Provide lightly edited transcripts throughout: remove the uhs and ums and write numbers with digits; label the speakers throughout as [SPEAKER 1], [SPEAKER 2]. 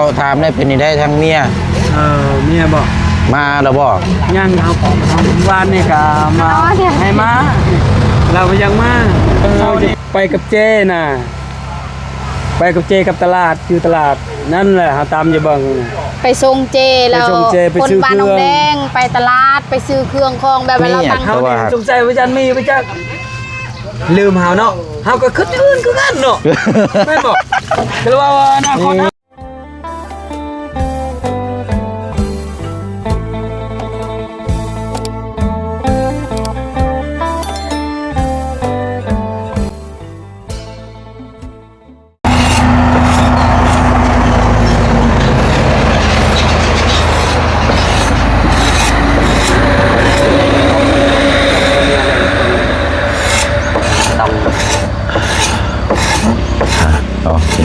[SPEAKER 1] เขาถามได้เป็นนี่ได้ทั้งเมีย
[SPEAKER 2] เมียบอก
[SPEAKER 1] มาแล้วบ่
[SPEAKER 2] ยังเขาวานนี่ก็มาให้มาเราไปยังมาไปกับเจน่ะไปกับเจกับตลาดอยู่ตลาดนั่นแหละหาตามอย่าบัง
[SPEAKER 3] ไปส่งเจแล้วคนบ้านน้องแดงไปตลาดไปซื้อเครื่องของแบบเราตั้ง
[SPEAKER 2] เขาสงสัยว่าจันมีไปจักลืมเฮาเนาะเฮาก็คิดอื่นคือกันเนาะไม่บอกคือว่าอนาคต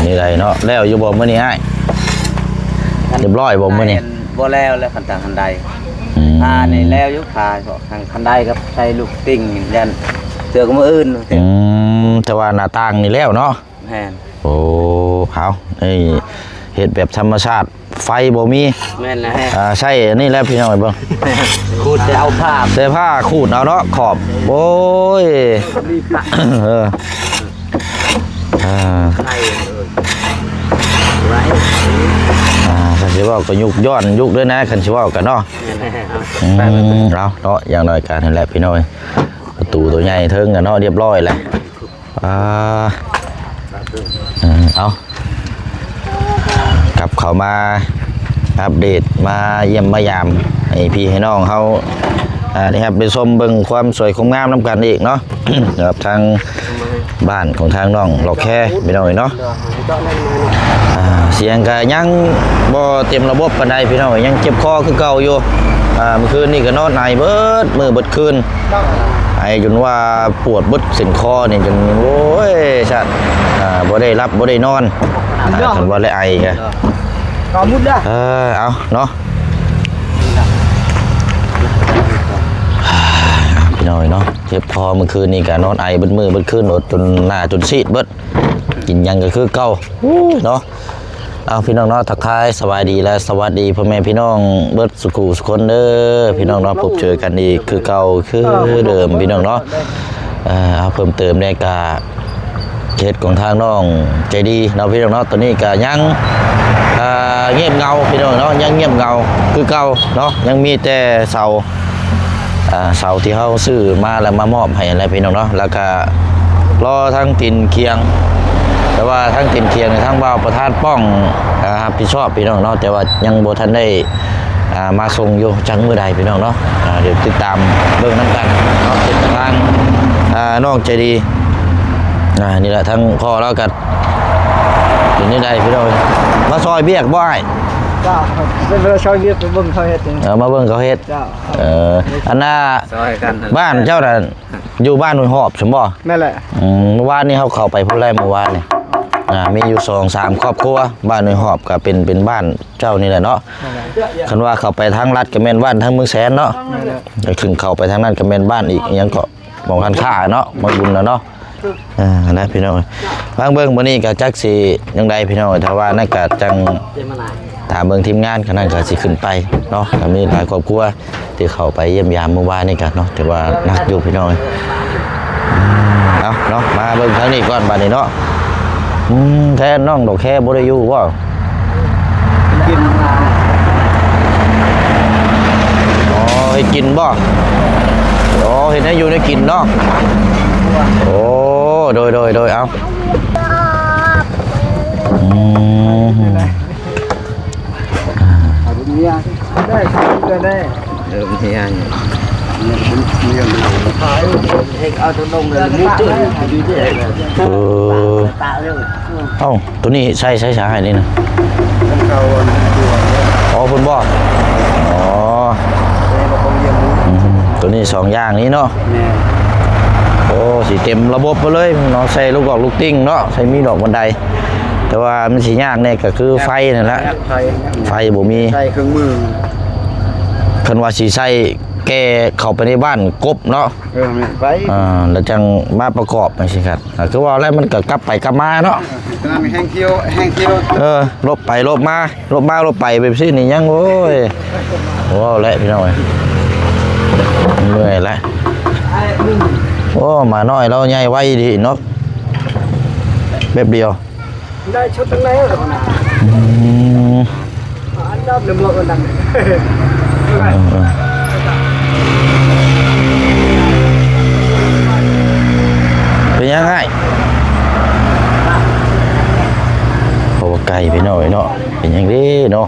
[SPEAKER 1] นี่ไรเนาะแล้วอยู่บ่มื้อนี้ให้เรียบร้อยบ่มื้อนี้
[SPEAKER 4] บ่แล้วคันต่างคันใดนี่แล้วอยู่ขาทางคันใดครับใช้ลูกติ่งยันเตือกับมื้ออื่น
[SPEAKER 1] แต่ว่าหน้าต่างนี่แล้วเนาะ
[SPEAKER 4] แม่น
[SPEAKER 1] โอ้เอานี่เฮ็ดแบบธรรมชาติไฟบ่มี
[SPEAKER 4] แม่นแล้ว
[SPEAKER 1] ใช่นี่แหละพี่น้องเบิ่ง
[SPEAKER 4] ขูดจะเอาผ้
[SPEAKER 1] าขูดเอาเนาะขอบโอ้ยคันสิว่าก็ยุกย้อนยุกด้วยนะคันสิว่ากันเนาะเราเนาะอย่างน้อยกันนั่นแหละพี่น้อยประตูตัวใหญ่เทิงกันเนาะเรียบร้อยแหละเอากลับเข้ามาอัปเดตมาเยี่ยมมายามให้พี่ให้น้องเขานี่ครับไปชมเบิ่งความสวยความงามน้ำกันอีกเนาะกับทางบ้านของทางน้องหลอกแค่ไปหน่อยเนาะเสียงก็ยังบ่เต็มระบบปานใดพี่น้องยังเจ็บคอคือเก่าอยู่เมื่อคืนนี่ก็นอนไอเบิดมือเบิดคืนไอจนว่าปวดเบิดเส้นคอนี่จนโอ้ยชัดบ่ได้รับบ่ได้นอนจนว่าเลยไอแกเอาเนาะพี่น้อยเนาะเจ็บคอเมื่อคืนนี่ก็นอนไอเบิดมือเบิดคืนอดจนหน้าจนซีดเบิดกินยังก็คือเก่าเนาะเอาพี่น้องเนาะทักทายสบายดีและสวัสดีพ่อแม่พี่น้องเบิดสุขุสุคนเด้อพี่น้องเนาะพบเจอกันอีกคือเก่าคือเดิมพี่น้องเนาะเอาเพิ่มเติมในกาเขตของทางน้องใจดีเนาะพี่น้องเนาะตอนนี้ก็ยังเงียบเงาพี่น้องเนาะยังเงียบเงาคือเก่าเนาะยังมีแต่เสาที่เขาซื้อมาแล้วมามอบให้อะไรพี่น้องเนาะแล้วก็รอทั้งตินเคียงแต่ว่าทั้งตินเคียงทั้งบ่าวประธานป้องรับผิดชอบพี่น้องเนาะแต่ว่ายังบ่ทันได้มาส่งอยู่จังมื้อใดพี่น้องเนาะเดี๋ยวติดตามเบิ่งน้ำกันเนาะเป็นทางน้องใจดีนี่แหละทั้งพ่อแล้วกันเป็นนี่ใดพี่น้องมาซอยเบียกบ่อ้าย
[SPEAKER 2] เป็นเราชอยเบียกไปเบิ่งเขาเฮ็ด
[SPEAKER 1] มาเบิ่งเขาเฮ็ดอันน่ะบ้านเจ้าน่ะอยู่บ้านหน่วยหอบสมบ่
[SPEAKER 2] นั่นแหละ
[SPEAKER 1] เมื่อวานนี้เขาเข้าไปพุ่นแรกเมื่อวานนี่มีอยู่ 2-3 ครอบครัวบ้านหน่วยหอบก็เป็นบ้านเจ้านี่แหละเนาะคันว่าเข้าไปทางลัดก็แม่นบ้านทางเมืองแสนเนาะขึ้นเข้าไปทางนั้นก็แม่นบ้านอีกยังก็มองกันค่าเนาะมาบุญเนาะนะพี่น้องบางเบิ่งมื้อนี้ก็จักสิยังใดพี่น้องถ้าว่านั่นก็จังถามเบิ่งทีมงานก็นั่นก็สิขึ้นไปเนาะก็มีหลายครอบครัวที่เข้าไปเยี่ยมยามเมื่อวานนี่ก็เนาะแต่ว่านักอยู่พี่น้องเอาเนาะมาเบิ่งทางนี้ก่อนบัดนี้เนาะแท้น้องดอกแค่บ่ได้อยู่บ่
[SPEAKER 2] กิน
[SPEAKER 1] อ๋อให้กินบ่อ๋อเห็นให้อยู่ได้กินเนาะโอ้โดยเอา
[SPEAKER 2] ได้ได้
[SPEAKER 4] เฮียเอาตัวลงเลยมุดจุดอยู่ที่ไหน
[SPEAKER 1] เอ้าตัวนี้ใช่สาให้นี่นะอ๋อคุณบอกอ๋อตัวนี้2อย่างนี้เนาะโอ้สีเต็มระบบไปเลยเนาะใส่ลูกดอกลูกติ้งเนาะใส่มีดอกบันไดแต่ว่ามันสียากเนี่ยก็คือไฟนั่นแหละไฟบ่มี
[SPEAKER 2] ใส่เครื่องมือ
[SPEAKER 1] คันว่าสีใส่ แก่เข้าไปในบ้านกบเนาะ
[SPEAKER 4] ไป
[SPEAKER 1] แล้วจังมาประกอบจังซี่ครับคือว่าแล้วมันก็กลับไปกลับมาเนาะ
[SPEAKER 4] นั่นแห้งเที่ยว
[SPEAKER 1] ลบไปลบมาลบไปแบบซี่นี่ยังโอ้ยโอ้แหละพี่น้อยเมื่อยแล้วโอ้มาน้อยเราใหญ่ไวดีเนาะแบบเดียว
[SPEAKER 2] ได้ชุดตั้งไหนเหรออันดับหนึ่งโลกอันดับ
[SPEAKER 1] เป็นยังไงโอ้ไก่พี่น้อยเนาะเป็นยังดีเนาะ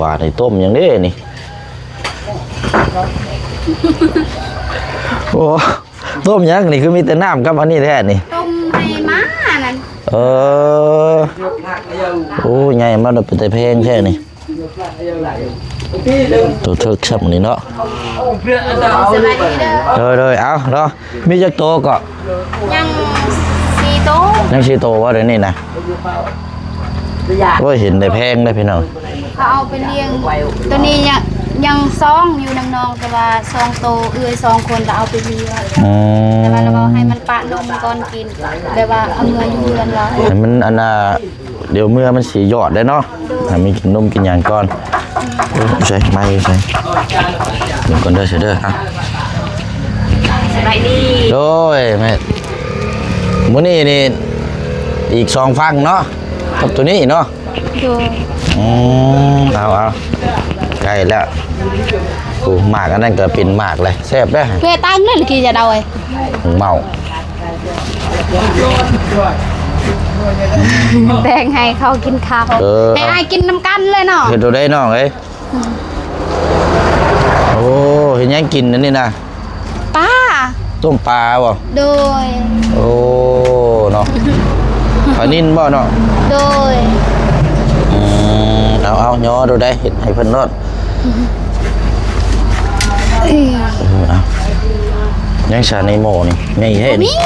[SPEAKER 1] บาดในต้มยังดีนี่โอ้ต้มยังนี่คือมีแต่น้ำกับอันนี้แท้นี่
[SPEAKER 3] ต้มให้ม้านั่น
[SPEAKER 1] โอ้ใหญ่มากเลยเป็นแต่เพลงแค่นี่ตัวเทิกชับนี่เนาะ
[SPEAKER 3] สบายดีเด้อ
[SPEAKER 1] เลยเอาเนาะมีจักโตก็
[SPEAKER 3] ยัง4โต๊ะ
[SPEAKER 1] ยังชีโตว่าเดี๋ยวนี้นะว่าเห็นแต่แพงได้พี่น้อง
[SPEAKER 3] เขาเอาไปเลี้ยงตัวนี้ยังซองอยู่น้ำนองแต่ว่าซองโตเอื้อย2คนก็เอาไปเลี้ยงแต่ว่าเราเอาให้มันปะนมก่อนกินแบบว่าเอาเงินอยู่เรือนเรา
[SPEAKER 1] ให้มันอันน่ะเดี๋ยวเมื่อมันสีหยอดได้เนาะให้มีกินนมกินอย่างก่อนใช่ไม่ใช่เดี๋ยวก่อนเด้อเด้อฮะ
[SPEAKER 3] สบายดี
[SPEAKER 1] โดยแม่มื้อนี้นี่อีก2ฟังเนาะกับตัวนี้เนาะ
[SPEAKER 3] ดู
[SPEAKER 1] เอาใกล้แล้วโอ้หมากอันนั้นก็เป็นหมากเลยแซ่บได้อ
[SPEAKER 3] เพื่อตั้งนั่นกี่จะเดาไอ้
[SPEAKER 1] เมา
[SPEAKER 3] แบ่งให้เขากินข้าวให้อายกินน้ำกันเลยเนาะ
[SPEAKER 1] เห็ดตัวได้น้องเอ้ยโอ้เห็นยังกินนั่นนี่นะ
[SPEAKER 3] ป้า
[SPEAKER 1] ต้มปลาบ่
[SPEAKER 3] โดย
[SPEAKER 1] โอ้เนาะปลานิ่นบ่เนาะ
[SPEAKER 3] โดย
[SPEAKER 1] เอาย่อดูได้เห็ดให้เพิ่นรอดเอายังชาในหม้อนี่ไงเฮ็ดนี่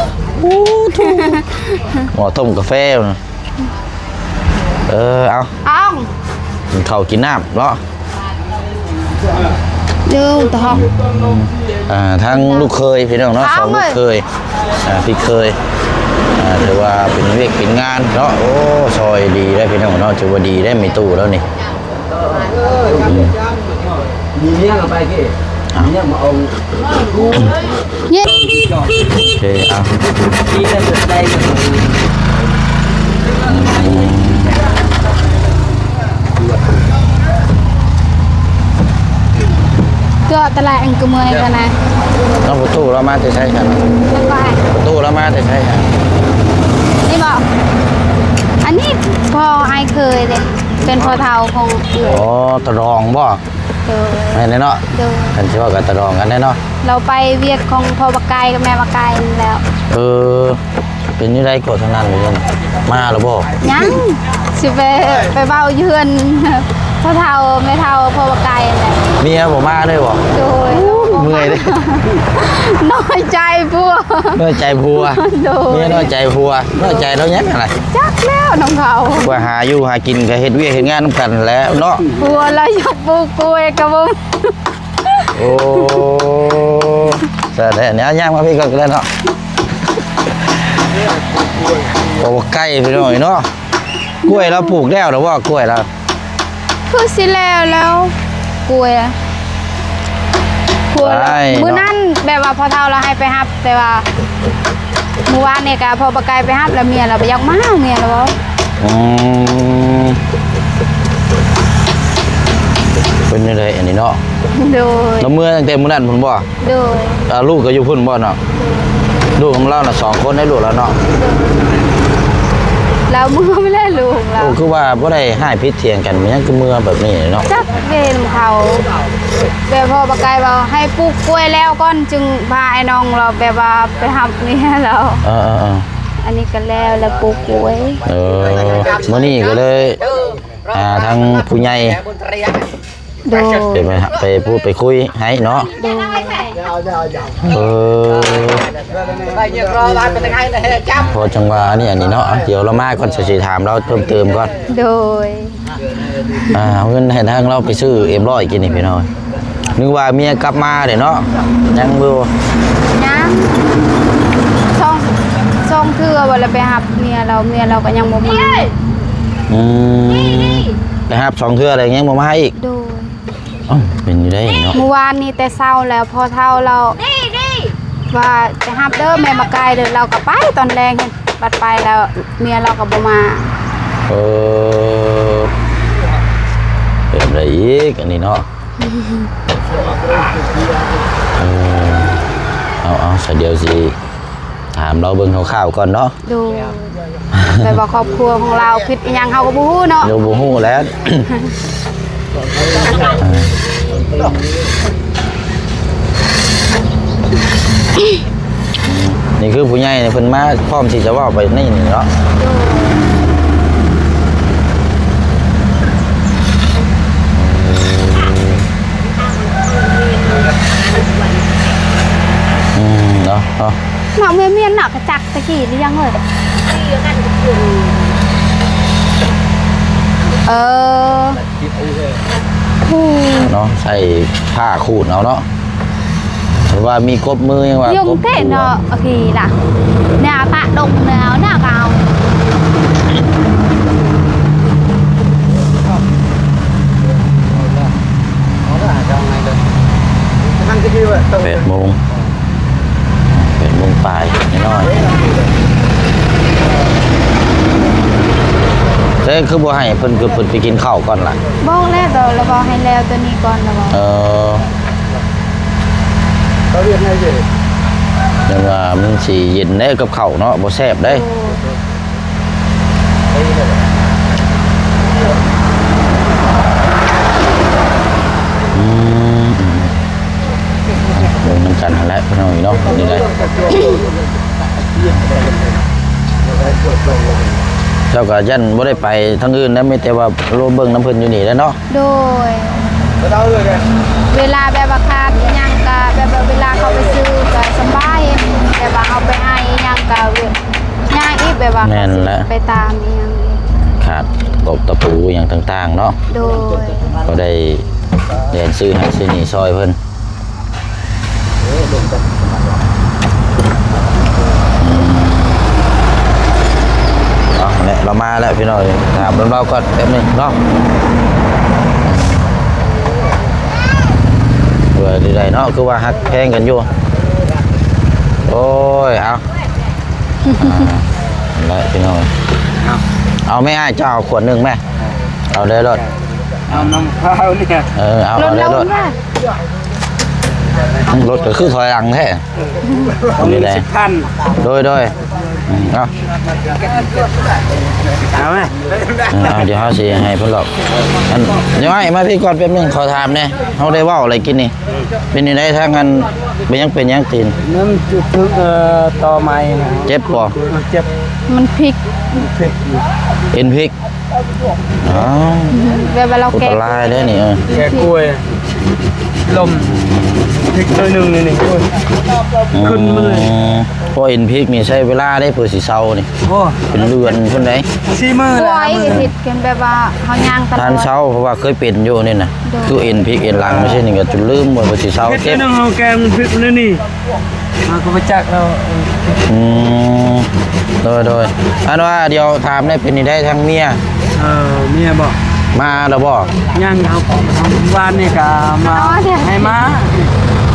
[SPEAKER 1] หม้อต้มกาแฟนะเอา
[SPEAKER 3] เอา
[SPEAKER 1] กินข้าวกินน้ำเนาะ
[SPEAKER 3] ดูต่อ
[SPEAKER 1] ทั้งลูกเคยพี่น้องเนาะ
[SPEAKER 3] เอา
[SPEAKER 1] 2ลูกเคยพี่เคยถือว่าเป็นเวียกเป็นงานเนาะโอ้ซอยดีได้พี่น้องเนาะถือว่าดีได้มีตู้แล้วนี่
[SPEAKER 4] มีเนี้ยไปกี่มีเนี้ยมาเอา
[SPEAKER 3] เย็น
[SPEAKER 1] โอเคเอา
[SPEAKER 4] ที่ได้สุดได้ก็คือ
[SPEAKER 3] ก็ตลาดอังกฤษเมืองกันนะ
[SPEAKER 1] น้องประตูเรามาจะใช้กัน
[SPEAKER 3] มันไป
[SPEAKER 1] ประตูเรามาจะใช้กัน
[SPEAKER 3] นี่บอกอันนี้พอไอายเคยเลยเป็นพอเทาของเอือ
[SPEAKER 1] อ๋อตะรองบ่
[SPEAKER 3] เดอ
[SPEAKER 1] ไม่แน่เนาะ
[SPEAKER 3] เดอ
[SPEAKER 1] กันสิว่ากับตะรองกันแน่เนาะ
[SPEAKER 3] เราไปเวียดของพ่อบักไก่กับแม่บักไก่นั่นแล้ว
[SPEAKER 1] เป็นนี่ได้กดทางนั้นเลยนี่มาแล้วบ่
[SPEAKER 3] ยังสิไปเบ้าเยือนพ่อเทาแม่เทาพ่อบักไก่นั่นแหละ
[SPEAKER 1] เมียบ่มาเลยบ่
[SPEAKER 3] โดย
[SPEAKER 1] เมื่อยเด้
[SPEAKER 3] น้อยใจพวก
[SPEAKER 1] น้อยใจผัว
[SPEAKER 3] โดย
[SPEAKER 1] เมียน้อยใจผัวน้อยใจแล้วยังอะไร
[SPEAKER 3] จักแล้วน้องเขา
[SPEAKER 1] ว่าหาอยู่หากินก็เฮ็ดเวียกเฮ็ดงานนํกันแล้วเนาะ
[SPEAKER 3] พัวเราอยากปลูกกล้วยกับผม
[SPEAKER 1] โอ้แต่เนี่ยย่างมาพี่ก็ได้เนาะโอ้ใกล้พี่น้อยเนาะกล้วยเราปลูกแล้วหรือว่ากล้วยเรา
[SPEAKER 3] คือสิแล้วกล้วยอะกล้วยมื้อนั้นแบบว่าพอเท่าเราให้ไปฮับ แต่ว่าเมื่อวานเนี่ยก็พอบักไก่ไปฮับแล้วเมียเราไปยังมาเมียเราบอก
[SPEAKER 1] เป็นยังไงอันนี้เนาะ
[SPEAKER 3] โดย
[SPEAKER 1] แล้วเมื่อตั้งแต่มื้อนั้นพุ่นบ่
[SPEAKER 3] โดย
[SPEAKER 1] ลูกก็อยู่พุ่นบ่เนาะลูกของเราน่ะ2คนได้ลูกแล้วเนาะ
[SPEAKER 3] เรามือไม่ได้ลูกเรา
[SPEAKER 1] โอ้คือว่าบ่ได้ให้พิษเถียงกันมันยังคือเมื่อแบบนี้เนาะ
[SPEAKER 3] จักเวนเขาแบบพอบักไก่บอกให้ปลูกกล้วยแล้วก่อนจึงพาไอ้น้องเราแบบว่าไปฮับเมียเรา
[SPEAKER 1] เออ
[SPEAKER 3] อันนี้ก็แล้วปลูกกล้วย
[SPEAKER 1] มื้อนี้ก็เลยทางผู้ใหญ่
[SPEAKER 3] โดย
[SPEAKER 1] ไปพูดไปคุยให้เนาะ
[SPEAKER 3] โดย
[SPEAKER 1] เออ
[SPEAKER 4] ได้เยอะรอได้เป็นยังไงนะจำ
[SPEAKER 1] พอจังหวะนี่อันนี้เนาะเดี๋ยวเรามาก่อนจะถามเราเพิ่มเติมก่อน
[SPEAKER 3] โดย
[SPEAKER 1] เอาเงินให้ทางเราไปซื้อเอ็มร้อยกินนี่พี่น้อยนึกว่าเมียกลับมาเดี๋ยวเนาะยังบ่
[SPEAKER 3] ยังช่องเทื่อว่าเราไปหับเมียเราก็ยังบ่มา
[SPEAKER 1] อืมไปหับ2เทื่ออะไรยังบ่มาให้อีก
[SPEAKER 3] โดย
[SPEAKER 1] อ้าวเป็นอยู่ได้เนาะ
[SPEAKER 3] เมื่อวานนี้แต่เช้าแล้วพอเท่าเราว่าจะหับเด้อแม่มาไกลเด้อเราก็ไปตอนแรงเห็นบัดไปแล้วเมียเราก็บ่มา
[SPEAKER 1] เออเป็นอะไรอีกอันนี้เนาะเออเอาสักเดียวสิถามเราเบิ่งคร่าวๆก่อนเนาะ
[SPEAKER 3] ดูแต่ว่าครอบครัวของเราผิดอีหยังเฮาก็บ่ฮู้เนาะ
[SPEAKER 1] เดี๋ยวบ่ฮู้แล้ว นี่คือผู้ใหญ่เนี่ยเพิ่นมาพร้อมที่จะเว้าไปนี่เนาะเนาะเนาะ
[SPEAKER 3] เนาะเมียนหนักกระจักตะกี้หรือยังเอ้ยเออ
[SPEAKER 1] เนาะใส่ผ้าขูดเอาเนาะหรือว่ามีกบมือยังว่า
[SPEAKER 3] ยุง
[SPEAKER 1] กบ
[SPEAKER 3] เทเนาะโอเคล่ะแนวตะดงแนวหน้าเกา
[SPEAKER 1] 8 โมงปลายนิดหน่อยแต่คือบ่ให้เพิ่นคือเพิ่นไปกินข้าวก่อนล่ะ
[SPEAKER 3] บอกแล้วตัวเราบอกให้แล้วตัวนี้ก่อนเราบอก
[SPEAKER 2] เขาเรียกไงเจ๊
[SPEAKER 1] แต่ว่ามันสิเย็นได้กับข้าวเนาะบ่แซ่บได้เบิ่งนำกันหั่นแหละพี่น้องเนาะนี่ได้เจ้าก็ยันบ่ได้ไปทางอื่นนะมีแต่ว่าโลเบิ่งน้ำเพิ่นอยู่นี่แหล้วเนาะ
[SPEAKER 3] โดย
[SPEAKER 2] ก็เดาเลยแก
[SPEAKER 3] เวลาแบบว่าขาดอิหยังก็แบบว่าเวลาเขาไปซื้อก็สบายแบบว่าเอาไปให้อิหยังก็ย่างอีกแบบว่า
[SPEAKER 1] แม่นแหละ
[SPEAKER 3] ไปตามอิหยังอีก
[SPEAKER 1] ขาดตบตะปูอย่างต่างๆเนาะ
[SPEAKER 3] โดย
[SPEAKER 1] ก็ได้เรียนซื้อให้ซื้อนี่ซอยเพิ่นเอาเนี่ยเรามาแล้วพี่น้อยถามเราก่อนแป๊บนึงเนาะเบื่อดีใดเนาะคือว่าฮักแพงกันอยู่โอ้ยเอาแล้วพี่น้อยเอาไม่อ้ายเจ้าเอาขวดหนึงแม่เอาเลยรถ
[SPEAKER 2] เอาน้ำข้าวเนี่ย
[SPEAKER 1] เอา
[SPEAKER 3] รถ
[SPEAKER 1] เลย
[SPEAKER 3] เรา
[SPEAKER 1] รถ
[SPEAKER 3] ว่าร
[SPEAKER 1] ถก็คือถอยหลังแท้นี่แหละ
[SPEAKER 2] 10 คัน
[SPEAKER 1] โดยเอา
[SPEAKER 2] เอาไหม
[SPEAKER 1] เอาเดี๋ยวเขาสิให้เพิ่นหรอกอันเดี๋ยวให้มาพี่ก่อนแป๊บนึงขอถามแหน่เฮาได้เว้าอะไรกินนี่เป็นยังไงทางกันเป็นยังตีน
[SPEAKER 2] น้ำจุดทึกต่อไม้นะ
[SPEAKER 1] เจ็บบ่
[SPEAKER 2] เจ็บ
[SPEAKER 3] มันพริก
[SPEAKER 2] เผ็ดอยู่
[SPEAKER 1] เอ็นพริกอ๋อ
[SPEAKER 3] แบบว่าเรา
[SPEAKER 1] อุ
[SPEAKER 3] แกะ
[SPEAKER 1] ปลายได้นี่
[SPEAKER 2] แกกล้วยลมพริกหน่อยหนึงนี่โอ้ย ขึ้นมาเลย
[SPEAKER 1] เพราะเอ็นพริกนี่ใช้เวลาได้เพื่อสิเซานี่
[SPEAKER 2] โอ้
[SPEAKER 1] เป็นเดือนพุ่นใด
[SPEAKER 2] 4 มื้อ
[SPEAKER 3] ป่
[SPEAKER 2] แล้ว
[SPEAKER 3] วยก็ผิดกันแบบว่าเขาย่างตลอ
[SPEAKER 1] ทาน
[SPEAKER 3] ด
[SPEAKER 1] เซาเพราะว่าเคยเป็นอยู่นี่น่ะ
[SPEAKER 3] โดย
[SPEAKER 1] คือเอ็นพริกเอ็นหลังไม่ใช่นี่ก็จนลืมหมดว่าสิเซา
[SPEAKER 2] เผ็ด
[SPEAKER 1] เจ็บ
[SPEAKER 2] นึงเอาแกงพริกนี่นี่มาก็ไปจักเรา
[SPEAKER 1] อืมโดยอันว่าเดี๋ยวถามได้เป็นนี่ได้ทั้งเมีย
[SPEAKER 2] เมียบอก
[SPEAKER 1] มาแล้วบ่
[SPEAKER 2] ย่างเขาทำบ้านนี่ก็มาให้มา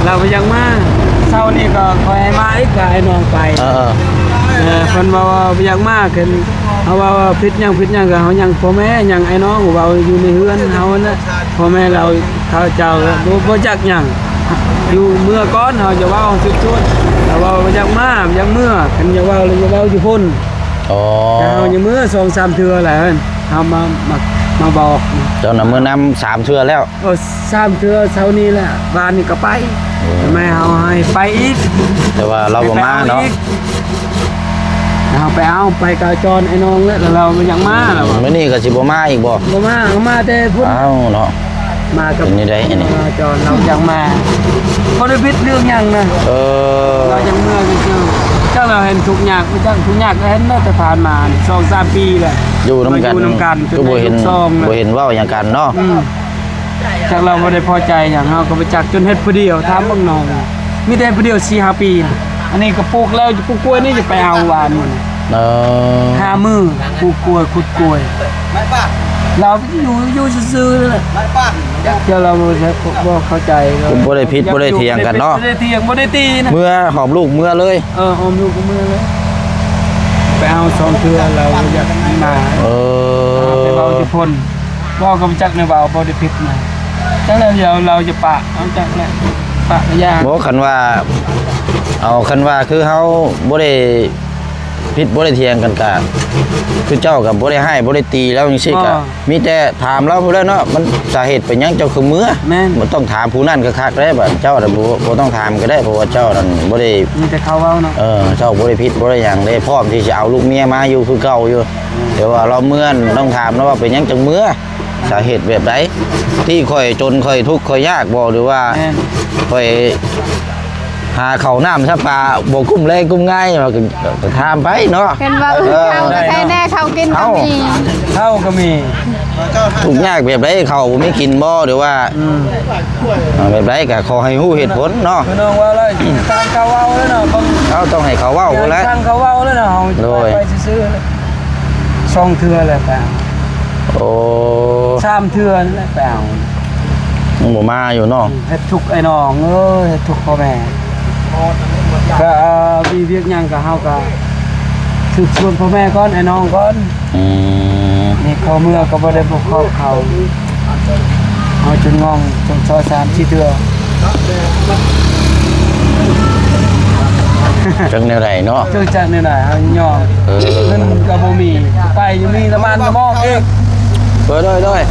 [SPEAKER 2] เราไปยังมาเช้านี่ก็คอยให้มาอีกก็ให้น้องไป
[SPEAKER 1] เออ
[SPEAKER 2] เพิ่นว่าไปยังมาขึ้นเขาว่าผิดหยังก็เฮายังพ่อแม่ยังไอ้น้องเว้าอยู่ในเฮือนเฮาน่ะพ่อแม่เราเขาเจ้าบ่จักหยังอยู่เมื่อก่อนเฮาจะเว้าสุดๆแต่ว่ายังมายังเมื่อคันจะเว้าเลยจะเว้าอยู่พุ่น
[SPEAKER 1] อ๋อ
[SPEAKER 2] แต่เฮายังเมื่อ2-3เทื่อแหละเพิ่นเฮามาบอก
[SPEAKER 1] เจ้าน่ะมื้อนำ3เทื่อแล้ว
[SPEAKER 2] 3เทื่อเช้านี้แหละบ้านนี่ก็ไปแม่เฮาให้ไปอีก
[SPEAKER 1] แต่ว่าเราบ่มาเนาะ
[SPEAKER 2] เอาไปกาจรไอ้น้องแล้วเรามันยังมาแล้ว
[SPEAKER 1] มื้อนี้ก็สิบ่มาอีกบ่
[SPEAKER 2] บ่มาเอามาแต่พุ่น
[SPEAKER 1] อ้าวเนาะ
[SPEAKER 2] มากับ
[SPEAKER 1] เป็นนี่ได้อันนี้
[SPEAKER 2] จอนเรายังมาบ่ได้ผิดเรื่องหยังนะ เรายังเมื่อก็คือเจ้าเราเห็นทุกอย่างไม่จังทุกอย่างก็เห็นได้แต่ผ่านมา2-3 ปีแหละ
[SPEAKER 1] อยู่น้ำกัน
[SPEAKER 2] อยู่น้ำกันจน
[SPEAKER 1] ก็บ่
[SPEAKER 2] ได้
[SPEAKER 1] เห็น
[SPEAKER 2] ลูกซองนะ
[SPEAKER 1] บ่เห็นเว้าอย่างกันเนาะ
[SPEAKER 2] จากเราไม่ได้พอใจอย่างเราก็ไปจักจนเฮ็ดผู้เดียวทำบ้างน้องมีแต่ผู้เดียว4-5 ปีนะอันนี้ก็ปลูกแล้วปลูกกล้วยนี่จะไปเอาหวานมัน
[SPEAKER 1] เออ
[SPEAKER 2] 5 มื้อปลูกกล้วยขุดกล้วยเราอยู่ซื่อๆนั่นแหละเจ้าเราบ่เข้าใจ
[SPEAKER 1] ผมบ่ได้ผิดบ่ได้เถียงกันเนาะ
[SPEAKER 2] บ่ได้เถียงบ่ได้ตีนะ
[SPEAKER 1] เมื่อหอมลูกเมื่อเลย
[SPEAKER 2] อมลูกก็มือเลยไปเอา2 เทื่อเราอยากมา ไปเบาที่พ่นว่าก็จักในเบาบ่ได้ผิดนะจังแล้วเดี๋ยวเราจะปะเอาจักแหละปะยา
[SPEAKER 1] บ่คันว่าเอาคันว่าคือเฮาบ่ได้ผิดบ่ได้เถียงกันกะคือเจ้ากับบ่ได้ให้บ่ได้ตีแล้วจังซี่ก็มีแต่ถามเราพุ่นแหล้วเนาะมันสาเหตุเป็นหยังเจ้าคือเมื่อ
[SPEAKER 2] แม่น
[SPEAKER 1] บ่ต้องถามผู้นั้นคักๆได้บัดเจ้าน่ะบ่ต้องถามก็ได้เพราะว่าเจ้านั่นบ่ได้
[SPEAKER 2] มีแต่เขาเว้าเนาะ
[SPEAKER 1] เจ้าบ่ได้ผิดบ่ได้หยังได้พร้อมที่จะเอาลูกเมียมาอยู่คือเก่าอยู่เดี๋ยวว่าเราเมื่อนต้องถามนะว่าเป็นหยังจังเมื่อสาเหตุแบบใดที่ค่อยจนค่อยทุกข์ค่อยยากบ่หรือว่า
[SPEAKER 2] แม่น
[SPEAKER 1] ค่อยหาข้าวน้ำซะปลาบ่กุ้มแรงกุ้มง่ายก็ถามไปเนาะ
[SPEAKER 3] เป็นว่าเขาก็ใช้แน่เขากินก็มี
[SPEAKER 2] เท่าก็มี
[SPEAKER 1] ทุกข์ยากแบบใดเขาบ่มีกินบ่หรือว่าแบบใดก็ขอให้ฮู้เหตุผลเนาะ
[SPEAKER 2] พี่น้องว่าเลยทางเขาเว้าแล้วเนาะบาง
[SPEAKER 1] เขาต้องให้เขาเว้าพุ่นแหละ
[SPEAKER 2] ทางเขาเว้าแล้วเนาะเฮาไปซื้อๆ2 เทื่อแหละแปล
[SPEAKER 1] โอ้
[SPEAKER 2] 3 เทื่อนั่นแหละแปล
[SPEAKER 1] ยังบ่มาอยู่เนาะ
[SPEAKER 2] เฮ็ดทุกข์ไอ้น้องเอ้ยเฮ็ดทุกข์พ่อแม่ก็มีเวียกหยังก็เฮาก็สืบสวนพ่อแม่ก่อนไอ้น้องก่อน
[SPEAKER 1] อืม
[SPEAKER 2] นี่เขาเมื่อก็บ่ได้บ่ครอบเขาเอาจนงอมจนซอย3-4เทื่อ
[SPEAKER 1] จังแนวใดเนาะ
[SPEAKER 2] เจอจากนี่น่ะเอาย่อเงินก็บ่มีไปอยู่มีน้ำมันน้ำมอกเอง
[SPEAKER 1] เปิดด้วย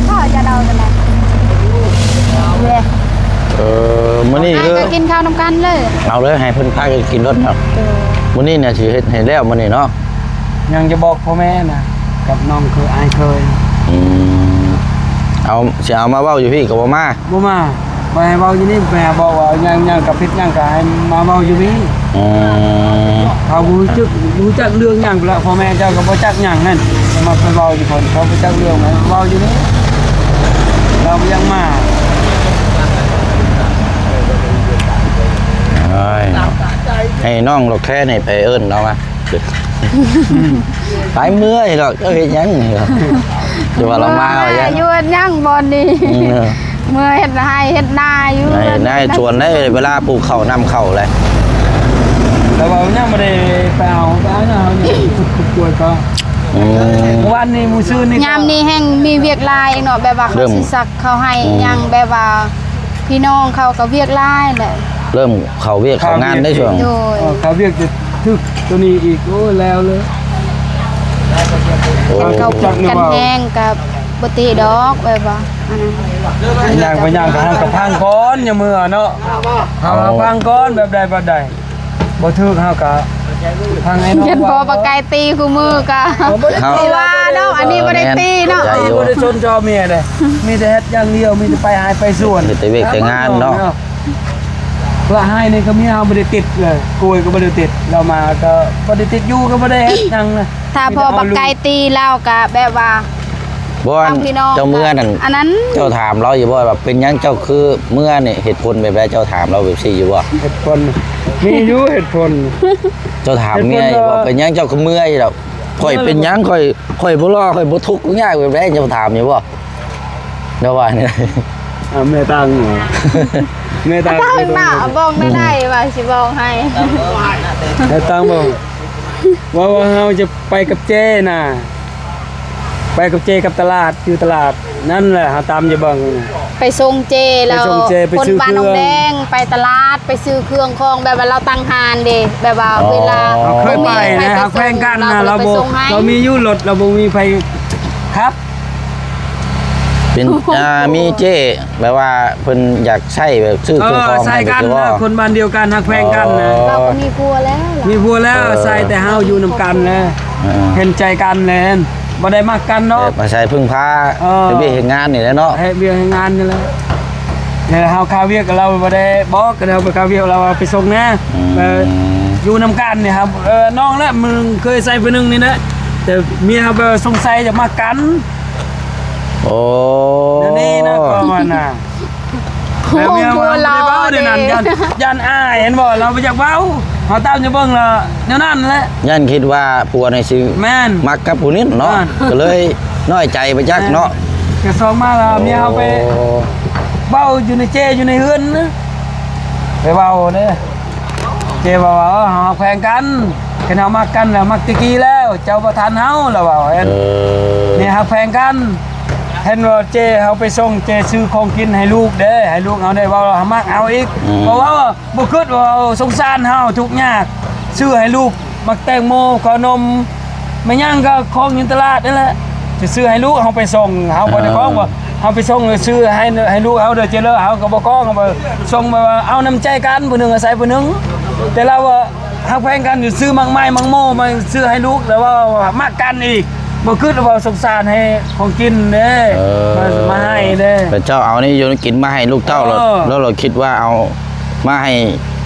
[SPEAKER 3] พ่อจะเดาจะไหนเว้ย
[SPEAKER 1] มื้อนี้คือ
[SPEAKER 3] ก็กินข้าวน้ำกันเลย
[SPEAKER 1] เอาเลยให้เพิ่นพากันกินรถเนาะมื้อนี้เนี่ยสิเฮ็ดให้แล้วมื้อนี้เนาะ
[SPEAKER 2] ยังจะบอกพ่อแม่น่ะกับน้องคืออายเคย
[SPEAKER 1] เอาสิเอามาเว้าอยู่พี่ก็บ่มา
[SPEAKER 2] บ่มาบ่ให้เว้าอยู่นี่แม่บอกว่ายังกับพิษยังก็ให้มาเว้าอยู่นี่ เขารู้จักเรื่องหยังแล้วพ่อแม่เจ้าก็บ่จักหยังนั่นมาไปเว้าอยู่คนเขาบ่จักเรื่องไหมเว้าอยู่นี่เรายังมา
[SPEAKER 1] ให้น้องดอกแค่นี่ไปเอิ้นเรามาไปเมื่อยดอกเฮ็ดหยังนี่ครับเดี๋ยวว่าเรามาเอาหยัง
[SPEAKER 3] อยู่ยังบ่นี่เมื่อเฮ็ดให้เฮ็ดนาอยู่
[SPEAKER 1] นายชวนได้เวลาปลูกข้าวนำเข้าเลย
[SPEAKER 2] แต่ว่ายังบ่ได้ไปเอาเนาะขุดกล้วยก็วันนี้มื้อซื่อนี่
[SPEAKER 3] ยามนี้แห่งมีเวียกลายเนาะแบบว่าเขาสิซักเขาให้ยังแบบว่าพี่น้องเขาก็เวียกลายแหละ
[SPEAKER 1] เริ่มเข้าเวียกเข้างานได้ช่วง
[SPEAKER 3] โดย
[SPEAKER 2] เขาเรียกจะทึกตัวนี้อีกโอ้แล้วเลย
[SPEAKER 3] เขากันแห้งกับบ่ติดอกแบบว่าอันนั้น
[SPEAKER 2] ย่างไปย่างกับกับพังก้อนอย่ามือเนาะเฮาพังก้อนแบบใดแบบใดบ่ทึกเฮากะพังไอ้น้อง
[SPEAKER 3] เห็นพอปากไก่ตีคู่มือกะเพราะว่าเนาะอันนี้บ่ได้ตีเนาะ
[SPEAKER 2] บ่ได้ชนจอเมียเด้มีแต่เฮ็ดอย่างเดียวมีแต่ไปหายไปสวน
[SPEAKER 1] แต่เวียกแต่งานเนาะ
[SPEAKER 2] เพื่อให้นี่ก็มีเฮาบ่ได้ติดเลยกล้วยก็บ่ได้ติดเรามาก็บ่ได้ติดอยู่ก็บ่ได้เฮ็ดหยังนะ
[SPEAKER 3] ถ้าพอปากไก่ตีแล้วก็แบบว่า
[SPEAKER 1] บ่
[SPEAKER 3] ทางพี่น้อง
[SPEAKER 1] เจ้าเมื่อนั่น
[SPEAKER 3] อันนั้น
[SPEAKER 1] เจ้าถามเราอยู่บ่แบบเป็นหยังเจ้าคือเมื่อนี่เหตุผลแบบใดเจ้าถามเราแบบซี่อยู่บ่
[SPEAKER 2] เหตุผลมีอยู่เหตุผล
[SPEAKER 1] เจ้าถามเมียอยู่ว่าเป็นหยังเจ้าคือเมื่อยดอกข่อยเป็นหยังข่อยบ่รอข่อยบ่ทุกข์ยากแบบใดเจ้าถามอยู่บ่เดี๋ยวว่านี่
[SPEAKER 2] แม่ตังเหรอแม่ตัง
[SPEAKER 3] ถ้าเพิ่นมาบอกได้ว่าสิบอกให้
[SPEAKER 2] แม่ตังบอกว่าเฮาจะไปกับเจ้น่ะไปกับเจ้กับตลาดอยู่ตลาดนั่นแหละหาตามอย่าบัง
[SPEAKER 3] ไปส่งเจแล้ว
[SPEAKER 2] ไปส่งเจไป
[SPEAKER 3] คน
[SPEAKER 2] ซื้อ
[SPEAKER 3] บ้าน
[SPEAKER 2] เครื่
[SPEAKER 3] น้
[SPEAKER 2] อ
[SPEAKER 3] อง งแดงไปตลาดไปซื้อเครื่องของแบบว่าเราตั้งหานเด้แบบว่าเวลา
[SPEAKER 2] เราเคยไปนะฮักแพงกันนะเราบ่เรามีอยู่รถเราบ่มีไฟครับ
[SPEAKER 1] เป็นมีเจ้แบบว่าเพิ่นอยากใช้แบบซื้อเครื่องของ
[SPEAKER 2] ใส่
[SPEAKER 1] ให้
[SPEAKER 2] กัน
[SPEAKER 1] คือว่า
[SPEAKER 2] นะคนบ้านเดียวกันฮักแพงกันนะ
[SPEAKER 3] เราก็มีครัวแล้วล่ะ
[SPEAKER 2] มีผัวแล้วใส่แต่เฮาอยู่นํกันนะเห็นใจกันแลน บ่ได้มักกันเนาะ
[SPEAKER 1] มาใช้พึ่งพาไปเบี้ยเฮ็ดงานนี่แหละเนาะ
[SPEAKER 2] ให้เวียกงานนี่แหละเนี่ยเฮาคาเวียกกับเราบ่ได้บอกกันเราไปคาเวียกเราไปส่งนะอยู่นำกันเนี่ยครับน้องแล้วมึงเคยใส่ไปนึงนี่นะแต่เมียเขาสงสัยจะมากัน
[SPEAKER 1] โอ้
[SPEAKER 2] นี่นะก็มันน่ะแล้วเมียว่าเราเว้าเดี๋ยวนั้นยันอ้ายเห็นบ่เราไปจากเว้าเฮาตามจะเบิ่งละแนวนั้นแหละ
[SPEAKER 1] ยันคิดว่าผัวในสิ
[SPEAKER 2] แม่น
[SPEAKER 1] มักกับผู้นี้เนาะ
[SPEAKER 2] แม่น
[SPEAKER 1] ก็เลยน้อยใจไปจักเนาะ
[SPEAKER 2] ก็ส่งมาแล้วเมียเฮาไปเว้าอยู่ในเจอยู่ในเฮือนนะไปเว้าเด้เจว่าเฮาแข่งกันกันเฮามักกันแล้วมักตะกี้แล้วเจ้าบ่ทันเฮาแล้วว่าเห็นนี่ฮักแพงกันเห็นว่าเจเฮาไปส่งเจซื้อของกินให้ลูกเด้ให้ลูกเอาได้ว่าเฮามักเอาอีกเพราะว่าบ่คิดว่าสงสารเฮาทุกข์ยากซื้อให้ลูกมักแตงโมขนมไม่ย่างก็ของอยู่ตลาดนั่นแหละจะซื้อให้ลูกเฮาไปส่งเฮาบ่ได้ของว่าเฮาไปส่งซื้อให้ลูกเฮาเด้อเจเลอเฮาก็บ่ของเฮาส่งมาเอาน้ำใจกันผู้หนึงอาศัยผู้หนึงแต่เราว่าฮักแพงกันอยู่ซื้อมังไม้มังโมมาซื้อให้ลูกแล้วว่ามักกันอีกบ่คิดว่าสงสารให้ของกินเด้มาให้เด้
[SPEAKER 1] แต่เจ้าเอานี่โยนกินมาให้ลูกเต้าแล้วเราคิดว่าเอามาให้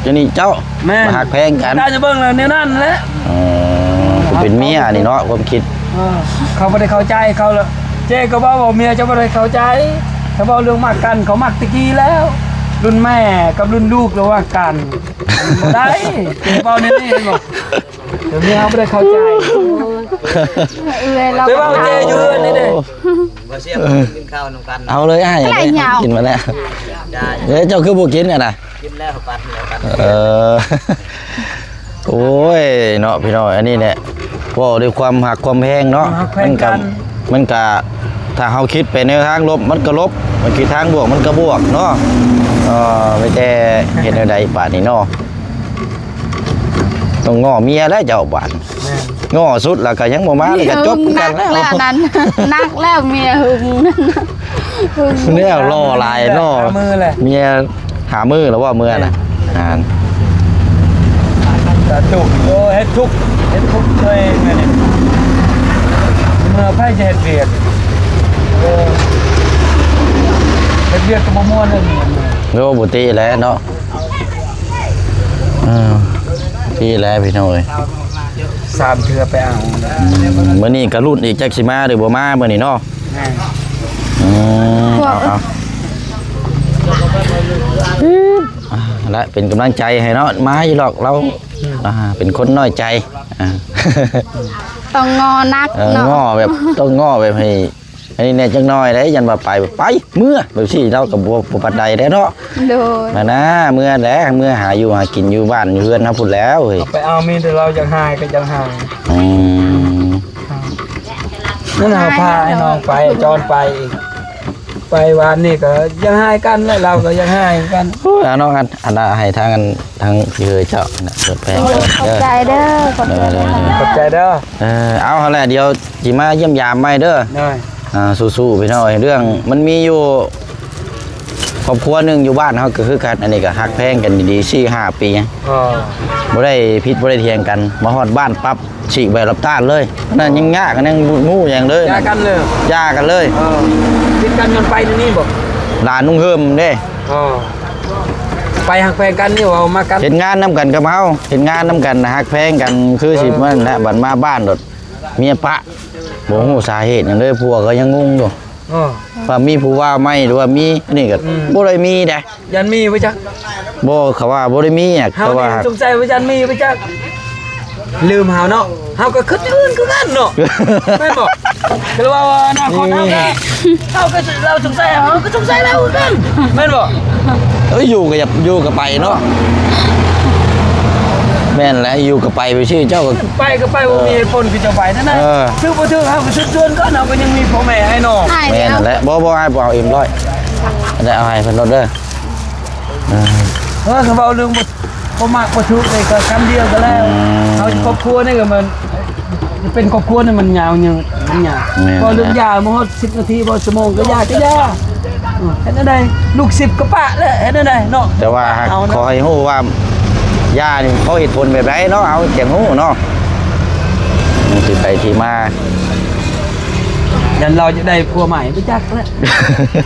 [SPEAKER 1] เจ้านี่เจ้ามาหักแพงกัน
[SPEAKER 2] ได้จะเบิ่งแล้วแนวนั้นแหละ
[SPEAKER 1] เป็นเมียนี่เนาะความคิด
[SPEAKER 2] เขาบ่ได้เข้าใจเขาแล้วเจ๊ก็บอกว่าเมียจะบ่ได้เข้าใจเขาบอกเรื่องมักกันเขามักตะกี้แล้ว รุ่นแม่กับรุ่นลูกแล้วว่ากันบ่ได้เจ๊บอกนี่เห็นบ่เดี๋ยวเมียเขาบ่ได้เข้าใจ
[SPEAKER 3] เลยเรา
[SPEAKER 2] ไปเว้าเจ๊อยู่นี่เด้
[SPEAKER 4] บ่เสียกินข้าวนำกัน
[SPEAKER 1] เอาเลยอ้ายกินมาแล้วเดี๋ยวเจ้าคือบ่กินน่ะนะ
[SPEAKER 4] กินแล้วปัดแล้วปัด
[SPEAKER 1] โอ้ยเนาะพี่น้องอันนี้เนี่ยว่าด้วยความหักความแพงเนาะมันก็ถ้าเฮาคิดไปในทางลบมันก็ลบมันคิดทางบวกมันก็บวกเนาะไม่แต่เฮ็ดใดบาดนี้เนาะต้องง้อเมียแล้วเจ้าบาดง้อสุดแล้วก็ยังบ่มาแล้วก็จบกันแล้ว
[SPEAKER 3] แล้วนั้นนักแล้วเมียหึง
[SPEAKER 1] เนี่ยรอลายเนาะเมียหามือแล้วว่ามือน่ะ
[SPEAKER 2] ตาจุกเฮ็ดทุกตัวเองนี่เมื่อไผจะเฮ็ดเวียกเฮ็ดเวียกก็บ่ม่วนเลย
[SPEAKER 1] โยบุตีแล้วเนาะพี่แล้วพี่น้อย
[SPEAKER 2] 3เทื่อไปเอา
[SPEAKER 1] มื้อนี้ก็รุ่นอีกจักสิมาหรือบ่มามื้อนี้เนาะเอาและเป็นกำลังใจให้เนาะมาอยู่หรอกเราเป็นคนน้อยใจ
[SPEAKER 3] ต้องงอนักเนาะ
[SPEAKER 1] ง้อแบบต้องง้อแบบให้อันนี้เนี่ยจังน้อยได้ยันว่าไปเมื่อแบบที่เรากับบ่ปัดใดได้เนาะ
[SPEAKER 3] โดย
[SPEAKER 1] นะเมื่อแล้วเมื่อหาอยู่หากินอยู่บ้านอยู่เฮือนเฮาพุ่นแล้วเฮ้ย
[SPEAKER 2] ไปเอามีแต่เราอยากหายก็อยากหาย นั่นเอาพาไอ้น้องไปจอนไปวันนี้ก็ยังหายกันแล้วเราก็ยังหายกัน
[SPEAKER 1] เอาน้องกันอันน่ะให้ทางพี่เฮยเจ้าน่ะเปิดแปลง
[SPEAKER 3] ขอบใจเด้อขอบใจเด้อ
[SPEAKER 2] ขอบใจเด้อ
[SPEAKER 1] เอาหั่นแหละเดี๋ยวสิมาเยี่ยมยามใหม่เด้อ
[SPEAKER 2] หน่อย
[SPEAKER 1] สู้ๆพี่น้อยเรื่องมันมีอยู่ครอบครัวหนึงอยู่บ้านเฮาก็คือกันอันนี้ก็ฮักแพงกันดีๆ4-5 ปี
[SPEAKER 2] อ๋อ
[SPEAKER 1] บ่ได้ผิดบ่ได้เถียงกันมาฮอดบ้านปั๊บฉีกใบรับต้านเลยนั่นยังยากกันยังงูอย่างเลย
[SPEAKER 2] ยากันเลย
[SPEAKER 1] ยากันเลย
[SPEAKER 2] คิดกันจนไปนี่บ่
[SPEAKER 1] หลานนุ่งเฮิมเด้
[SPEAKER 2] อ๋อไปหักแพงกันนี่เอามากัน
[SPEAKER 1] เฮ็ดงานนํกันกับเฮาเฮ็ดงานนํกันฮักแพงกันคือสิมันแหละบัดมาบ้านโดดเมียปะบ่ฮู้สาเหตุหยังเลยผัวก็ยังงงอยู่
[SPEAKER 2] อ๋อ
[SPEAKER 1] ว่ามีผู้ว่าไหมหรือว่ามีนี่ก็บ่ได้มีเด้
[SPEAKER 2] ยันมีไว้จัก
[SPEAKER 1] บ่เขาว่าบ่ได้มีอ่ะ
[SPEAKER 2] เฮา
[SPEAKER 1] เขาว่า
[SPEAKER 2] นี่สงสัยว่ายันมีไว้จักลืมเฮาเนาะเฮาก็คิดอื่นคือกันเนาะแม่นบ่ก็ว่าอนาคตเฮาก็เราสงสัยเฮาก็สงสัยแล้วคือกันแม่นบ่
[SPEAKER 1] อยู่ก็อย่าอยู่ก็ไปเนาะแม่นแหละอยู่ก็ไปชื่อเจ้าก็
[SPEAKER 2] ไปก็ไปบ่มีเหตุผลคือจะไปนั่นน่ะถึงบ่ถึงเฮาก็ชวนก่อนเฮาก็ยังมีพ่อแม่ให้น้อง
[SPEAKER 3] ให้
[SPEAKER 1] แม่
[SPEAKER 3] แล้ว
[SPEAKER 1] นั่นแหละบ่ให้บ่เอาเอ็มร้อยได้เอาให้เพิ่นรถเด้อ
[SPEAKER 2] เขาเอาเรื่องบ่มากบ่ทุกเลยก็คำเดียวก็แล้วเอาครอบครัวนี่ก็มันเป็นครอบครัวนี่มันยาวยังมันยาวพอเรื่องยาบ่ฮอด10นาทีบ่ชั่วโมงก็ยาก็ยาเฮ็ดได้ลูก10ก็ปะแล้วเฮ็ดได้เนาะ
[SPEAKER 1] แต่ว่าขอให้ฮู้ว่าย่านี่เขาเหตุผลแบบไรเนาะเอาจังฮู้เนาะมันสิไปที่มา
[SPEAKER 2] ยันเราจะได้ผัวใหม่ไม่จักแล้ว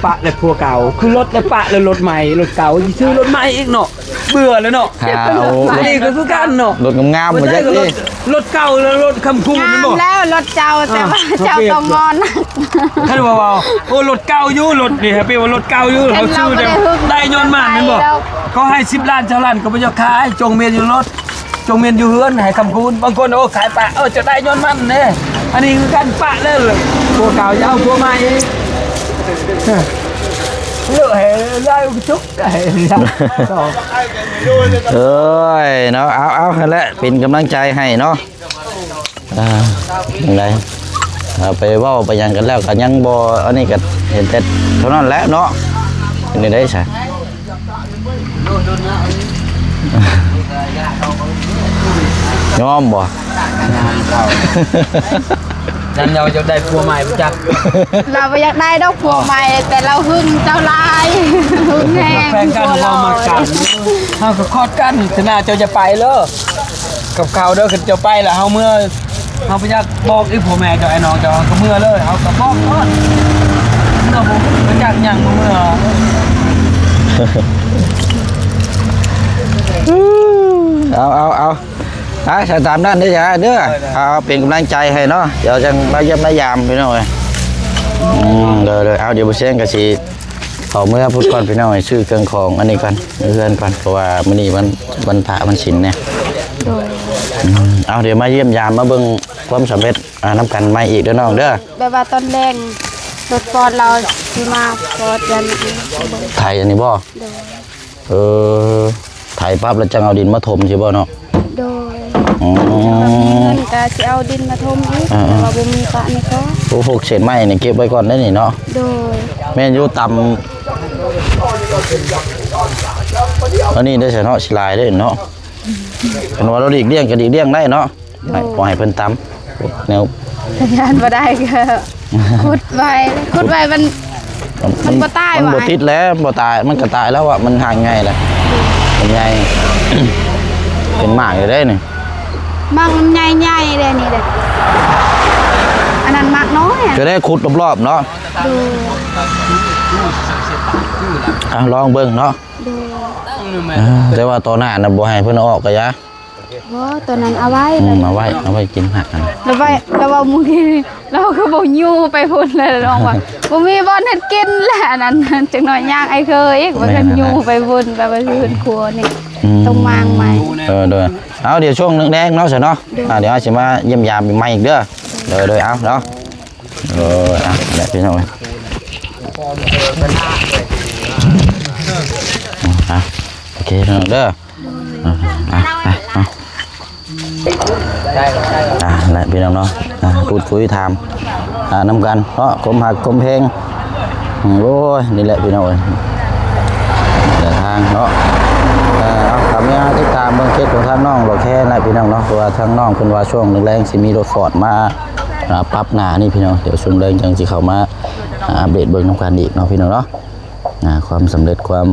[SPEAKER 2] ปะเลยผัวเก่าคือรถเลยปะเลยรถใหม่รถเก่าซื้อรถใหม่อีกเนาะเบื่อแล้วเนาะ
[SPEAKER 1] หาเอา
[SPEAKER 2] นี่ก็คือกันเนาะ
[SPEAKER 1] รถงามๆมาจัก
[SPEAKER 2] ร
[SPEAKER 1] ดิ
[SPEAKER 2] ถรถเก่าแล้วรถคำคูณ
[SPEAKER 3] งา
[SPEAKER 2] มัน
[SPEAKER 3] ม
[SPEAKER 2] บอก
[SPEAKER 3] แล้วรถเจ้าแต่ว่า
[SPEAKER 2] อ่า
[SPEAKER 3] เจ้าต้องงอนนะ
[SPEAKER 2] ท่านว่าโอ้รถเก่าอยู่รถนี่ฮะพี่ว่ารถเก่าอยู่เขาซื้อได้ยนต์มันนั่นบอกเขาให้10 ล้าน20 ล้านก็ไม่จะขายจงเมียนอยู่รถจงเมียนอยู่เฮือนให้คำคูณบางคนโอ้ขายปะจะได้ยนต์มันเนี่ยอันนี้คือการปะเลยตัวเก่าจะเอาตัวใหม่เลือกให้ได้ชุกให้ต่อ
[SPEAKER 1] เอ้ยเนาะเอานั่นแหละเป็นกำลังใจให้เนาะยังไงไปเว้าไปหยังกันแล้วก็ยังบ่อันนี้ก็เห็นแต่เท่านั้นแหละเนาะเป็นได้ใช่ยอมบ่
[SPEAKER 2] ยันเราจะได้ผัวใหม่จัก
[SPEAKER 3] เราบ่อยากได้ดอกผัวใหม่แต่เราหึงเจ้าลายหึงแห้ง
[SPEAKER 2] แฟนกัน
[SPEAKER 3] ผัว
[SPEAKER 2] เรามากันเฮาก็คอดกันชนะเจ้าจะไปเลยกับเขาเด้อคือเจ้าไปแล้วเฮาเมื่อเฮาไปอยากบอกอีผัวแม่เจ้าไอ้น้องเจ้าก็เมื่อเลยเฮาก็บอกก่อนเมื่อผมไปจักหยังเมื่อ
[SPEAKER 1] เอาถ้าตามนั้นได้จ้ะเด้อเอาเป็นกำลังใจให้เนาะเดี๋ยวจังมาเยี่ยมมายามพี่น้อยเดี๋ยวเอาเดี๋ยวบ่เสียงก็สิเอาเมื่อพูดก่อนพี่น้อยซื้อเครื่องของอันนี้ก่อนเพื่อนก่อนเพราะว่ามื้อนี้วันพระวันศีลเนี่ย
[SPEAKER 3] โดย
[SPEAKER 1] เอาเดี๋ยวมาเยี่ยมยามมาเบิ่งความสำเร็จน้ำกันใหม่อีกเด้อน้องเด้อ
[SPEAKER 3] แบบว่าตอนแรกรถฟอร์ดเราที่มาฟอร์ดยัน
[SPEAKER 1] ไทยอันนี้บ่
[SPEAKER 3] โดย
[SPEAKER 1] ไทยปั๊บแล้วจังเอาดินมาถมใช่บ่เนาะ
[SPEAKER 3] โดย
[SPEAKER 1] อ๋อ
[SPEAKER 3] เรามีเงินก็สิเอาดินมาทมอีกแต่ว่าบ่มีปะนี่ก็
[SPEAKER 1] โอ้พวกเศษไม้นี่เก็บไว้ก่อนได้นี่เนาะ
[SPEAKER 3] โดย
[SPEAKER 1] แม่นอยู่ต่ำอันนี้ได้ใส่เนาะสิลายได้เนาะเป็นว่าเราดีกเลี่ยงก็ดีกเลี่ยงได้เนาะให้ปล่อยให้เพิ่นต่ำแนว
[SPEAKER 3] สัญญาณบ่ได้ก็ขุดไว้มันบ่ตาย
[SPEAKER 1] มัน
[SPEAKER 3] ว่ะ
[SPEAKER 1] บ่ติดแล้วบ่ตายมันก็ตายแล้วอ่ะมันห่างไงแหละเป็นไง เป็นหมากอยู่ได้นี่
[SPEAKER 3] มักมันใหญ่ๆเลยนี่เด้ออันนั้นมักน้อยอ่ะ
[SPEAKER 1] จะได้ขุดรอบๆเนาะ
[SPEAKER 3] ดู
[SPEAKER 1] ลองเบิ่งเนาะ
[SPEAKER 3] ดู
[SPEAKER 1] แต่ว่าตอนหน้าน่ะบ่ให้เพิ่นเอาออกก็ยะ
[SPEAKER 3] บ่ตัวนั้นเอาไว้
[SPEAKER 1] เอาไว้กินหักกัน
[SPEAKER 3] แล้วว่ามื้อนี้เราก็บ่อยู่ไปพุ่นเลยน้องว่าบ่มีบ่อนเฮ็ดกินแหละอันนั้นจังน้อยย่างไอ้เคยอีกว่ากันอยู่ไปพุ่นไปพื้นครัวนี่ต้องมางใหม่
[SPEAKER 1] เด้อเอาเดี๋ยวช่วงนึงแดงเนาะซะเนาะเดี๋ยวสิมาเยี่ยมยามใหม่อีกเด้อเด้อเอาเนาะแหละพี่น้องโอเคพี่น้องเด้อแหละพี่น้องเนาะพูดคุยถามน้ำกันเนาะกลมหักกลมเพลงโอ้ยนี่แหละพี่น้องเดินทางเนาะเอาทำยังติดตามเบื้องเคสของทางน้องเราแค่นะพี่น้องเนาะเพราะว่าทางน้องเป็นว่าช่วงแรงๆสิมีรถฟอร์ดมาปรับหน้านี่พี่น้องเดี๋ยวช่วงแรงจังสิเข้ามาอัปเดตเบื้องน้ำกันอีกเนาะพี่น้องเนาะความสำเร็จความ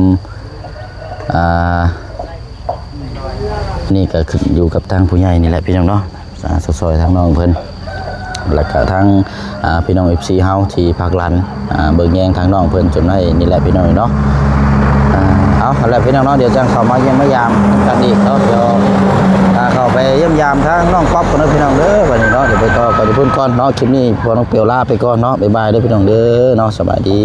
[SPEAKER 1] นี่ก็ขึ้นอยู่กับทางผู้ใหญ่นี่แหละพี่น้องเนาะซอยทางน้องเพิ่นแล้วก็ทางพี่น้อง FC เฮาที่ภาครันเบิ่งแยงทางน้องเพิ่นจนได้นี่แหละพี่น้องเนาะเอาแล้วพี่น้องเนาะเดี๋ยวจังเข้ามาเยี่ยมมายามกันอีกเนาะเดี๋ยวเข้าไปเยี่ยมยามทางน้องป๊อปกันเนาะพี่น้องเด้อวันนี้เนาะเดี๋ยวไปต่อก่อนจะพูดก่อนเนาะคลิปนี้พอน้องเปียวลาไปก่อนเนาะบ๊ายบายเด้อพี่น้องเด้อเนาะสบายดี